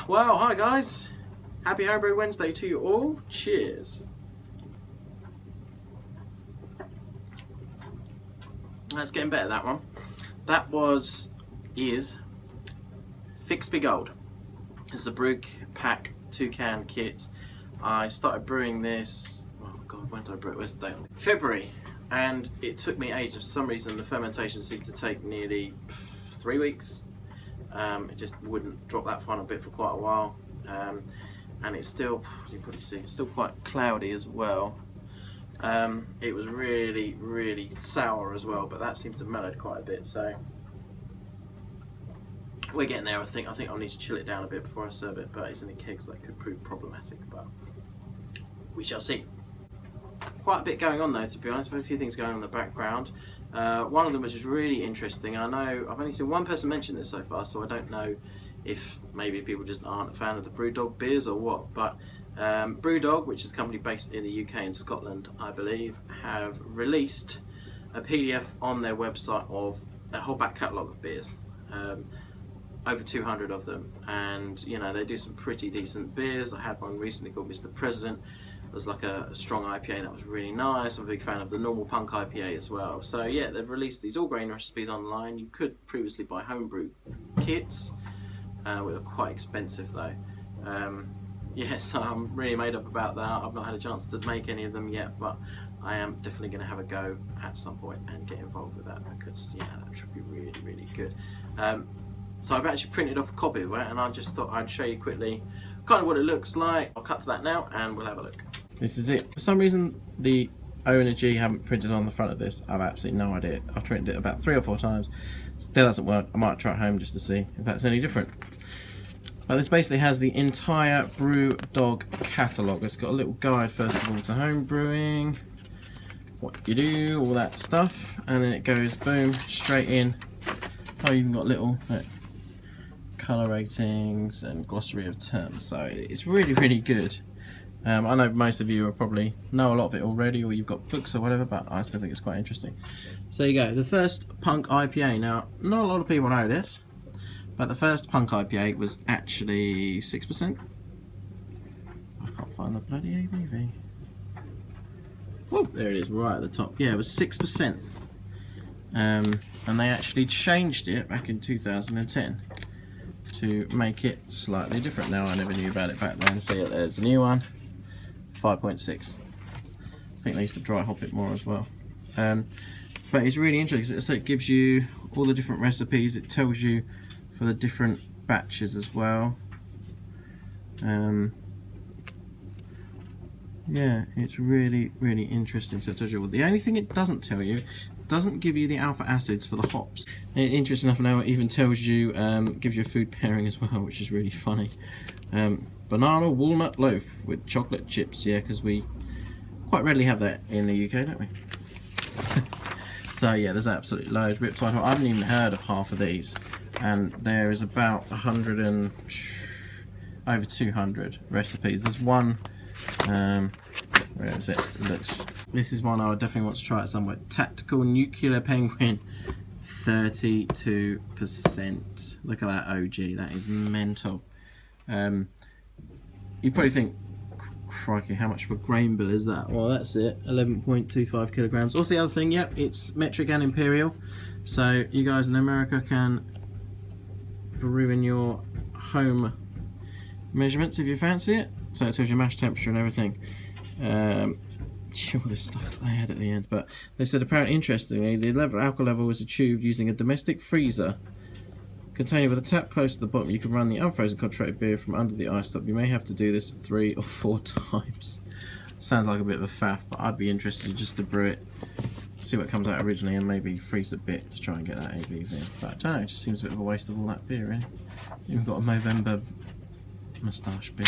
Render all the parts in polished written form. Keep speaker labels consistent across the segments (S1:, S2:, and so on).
S1: Well, hi guys. Happy Homebrew Wednesday to you all. Cheers. That's getting better, that one. That is Fix Be Gold. It's a Brew Pack 2-can kit. I started brewing this, oh god, when did I brew it? Where's the date on it? February. And it took me ages. For some reason the fermentation seemed to take nearly 3 weeks. It just wouldn't drop that final bit for quite a while. And it's still, you can probably see, it's still quite cloudy as well. It was really sour as well, but that seems to have mellowed quite a bit, so we're getting there. I think I'll need to chill it down a bit before I serve it, but it's in the kegs, so that could prove problematic, but we shall see. Quite a bit going on though, to be honest. I've had a few things going on in the background. One of them which is really interesting. I know I've only seen one person mention this so far, so I don't know if maybe people just aren't a fan of the Brewdog beers or what, but Brewdog, which is a company based in the UK and Scotland, I believe, have released a PDF on their website of a whole back catalogue of beers. Over 200 of them, and you know, they do some pretty decent beers. I had one recently called Mr. President. It was like a strong IPA that was really nice. I'm a big fan of the normal punk IPA as well. So yeah, they've released these all grain recipes online. You could previously buy homebrew kits, which are quite expensive though. Yeah, so I'm really made up about that. I've not had a chance to make any of them yet, but I am definitely going to have a go at some point and get involved with that, because yeah, that should be really good. So I've actually printed off a copy of it, and I just thought I'd show you quickly kind of what it looks like. I'll cut to that now and we'll have a look. This is it. For some reason the O and a G haven't printed on the front of this. I've absolutely no idea. I've printed it about 3 or 4 times. Still doesn't work. I might try it home just to see if that's any different. But this basically has the entire Brewdog catalogue. It's got a little guide first of all to home brewing, what you do, all that stuff, and then it goes boom straight in. Oh, you've even got little colour ratings and glossary of terms, so it's really good. I know most of you will probably know a lot of it already, or you've got books or whatever, but I still think it's quite interesting. So there you go, the first Punk IPA. Now, not a lot of people know this, but the first Punk IPA was actually 6%. I can't find the bloody ABV. Whoa, there it is, right at the top. Yeah, it was 6%. And they actually changed it back in 2010 to make it slightly different. Now, I never knew about it back then. So yeah, there's a new one, 5.6. I think they used to dry hop it more as well. But it's really interesting, so it gives you all the different recipes. It tells you for the different batches as well. Yeah, it's really interesting. So it tells you all. The only thing it doesn't tell you, doesn't give you the alpha acids for the hops. And interesting enough, now it even tells you, gives you a food pairing as well, which is really funny. Banana walnut loaf with chocolate chips. Yeah, because we quite rarely have that in the UK, don't we? So yeah, there's absolutely loads. Riptide hot. I haven't even heard of half of these, and there is about 100 and over 200 recipes. There's one. Where is it? This is one I would definitely want to try at some point. Tactical Nuclear Penguin, 32%. Look at that OG. That is mental. You probably think, crikey, how much of a grain bill is that? Well, that's it. 11.25 kilograms. Also, the other thing, yep, it's metric and imperial. So you guys in America can brew in your home measurements if you fancy it. So it tells you mash temperature and everything. All this stuff that they had at the end, but they said apparently interestingly the alcohol level was achieved using a domestic freezer container with a tap close to the bottom. You can run the unfrozen concentrated beer from under the ice top. You may have to do this 3 or 4 times. Sounds like a bit of a faff, but I'd be interested just to brew it, see what comes out originally, and maybe freeze a bit to try and get that ABV. But I don't know, it just seems a bit of a waste of all that beer, really. Even got a Movember moustache beer.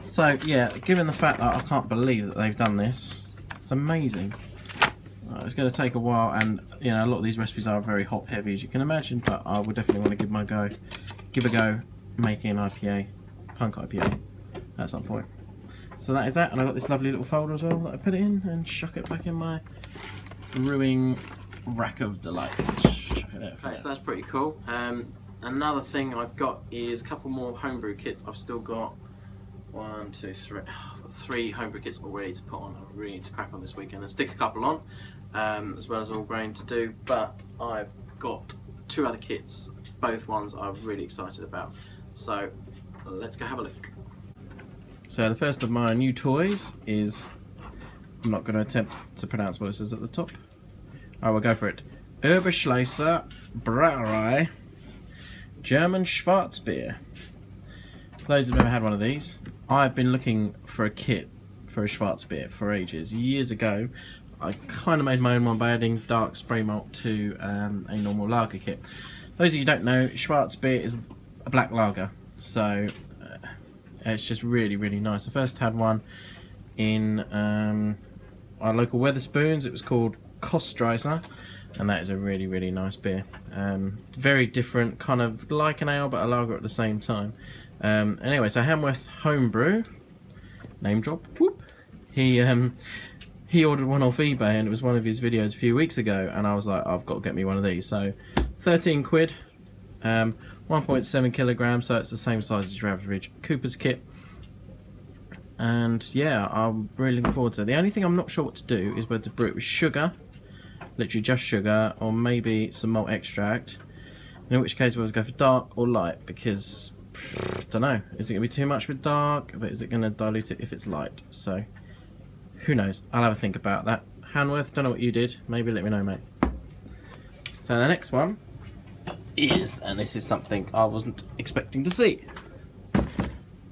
S1: So yeah, given the fact that I can't believe that they've done this, it's amazing. It's going to take a while, and you know, a lot of these recipes are very hop heavy, as you can imagine, but I would definitely want to give a go making an IPA, Punk IPA, at some point. So that is that, and I've got this lovely little folder as well that I put it in and chuck it back in my brewing rack of delight. Okay, so that's pretty cool. another thing I've got is a couple more homebrew kits. I've still got 1, 2, 3, I've got 3 homebrew kits all ready to put on. I really need to crack on this weekend and stick a couple on, as well as all grain to do. But I've got 2 other kits, both ones I'm really excited about. So let's go have a look. So the first of my new toys is, I'm not going to attempt to pronounce what it says at the top. I will go for it. Oberschleiser Brauerei German Schwarzbier. For those who've never had one of these, I've been looking for a kit for a Schwarzbier for ages. Years ago, I kind of made my own one by adding dark spray malt to a normal lager kit. Those of you who don't know, Schwarzbier is a black lager, so it's just really, really nice. I first had one in our local Wetherspoons. It was called Kostreiser, and that is a really, really nice beer. Very different, kind of like an ale but a lager at the same time. Anyway, so Hamworth Homebrew, name drop, whoop. He ordered one off eBay, and it was one of his videos a few weeks ago, and I was like, I've got to get me one of these. So 13 quid, 1.7 kilograms, so it's the same size as your average Cooper's kit. And yeah, I'm really looking forward to it. The only thing I'm not sure what to do is whether to brew it with sugar, literally just sugar, or maybe some malt extract. In which case we'll go for dark or light, because I don't know, is it going to be too much with dark, but is it going to dilute it if it's light? So who knows, I'll have a think about that. Hanworth, don't know what you did, maybe let me know, mate. So the next one is, and this is something I wasn't expecting to see,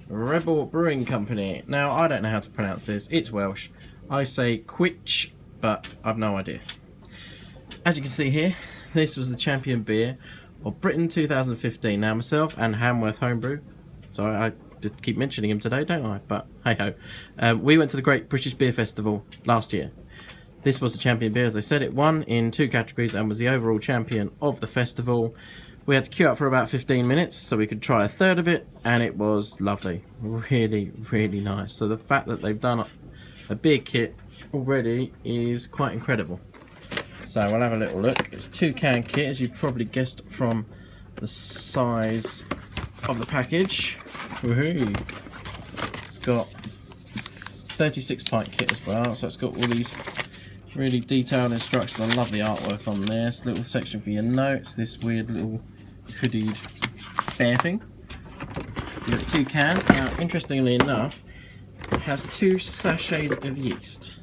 S1: Rebel Brewing Company. Now I don't know how to pronounce this, it's Welsh. I say Quitch, but I've no idea. As you can see here, this was the champion beer of Britain 2015. Now myself and Hamworth Homebrew, sorry I just keep mentioning him today, don't I? But hey ho, we went to the Great British Beer Festival last year. This was the champion beer, as they said. It won in 2 categories and was the overall champion of the festival. We had to queue up for about 15 minutes so we could try a third of it, and it was lovely. Really, really nice. So the fact that they've done a beer kit already is quite incredible. So we'll have a little look. It's a 2-can kit, as you probably guessed from the size of the package. Woohoo! It's got 36 pint kit as well, so it's got all these really detailed instructions. I love the artwork on there. It's a little section for your notes, this weird little hoodied bear thing. So you've got 2 cans. Now, interestingly enough, it has 2 sachets of yeast.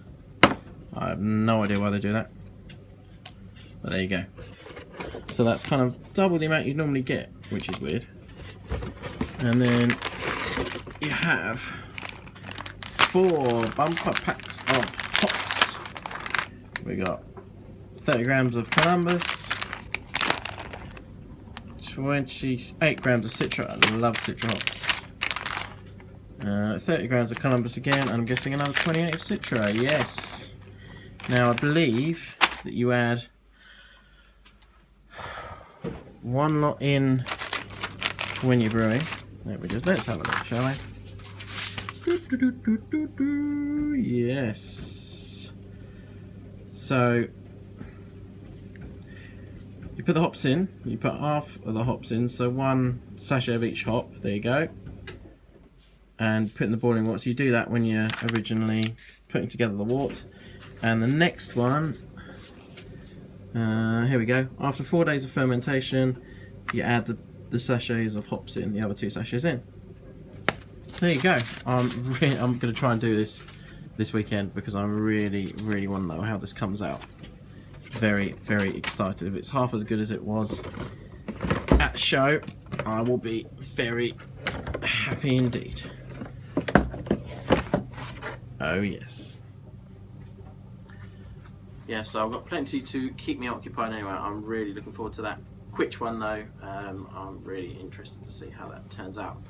S1: I have no idea why they do that, but there you go. So that's kind of double the amount you'd normally get, which is weird. And then you have 4 bumper packs of hops. We got 30 grams of Columbus, 28 grams of Citra. I love Citra hops. 30 grams of Columbus again, and I'm guessing another 28 of Citra. Yes. Now I believe that you add 1 lot in when you're brewing. There we go. Let's have a look, shall we? Yes. So you put the hops in. You put half of the hops in, so 1 sachet of each hop. There you go. And put in the boiling water. So you do that when you're originally putting together the wort. And the next one, here we go. After 4 days of fermentation, you add the sachets of hops in, the other 2 sachets in. There you go. I'm going to try and do this weekend, because I really, really want to know how this comes out. Very, very excited. If it's half as good as it was at the show, I will be very happy indeed. Oh yes. Yeah, so I've got plenty to keep me occupied anyway. I'm really looking forward to that Quitch one though. I'm really interested to see how that turns out.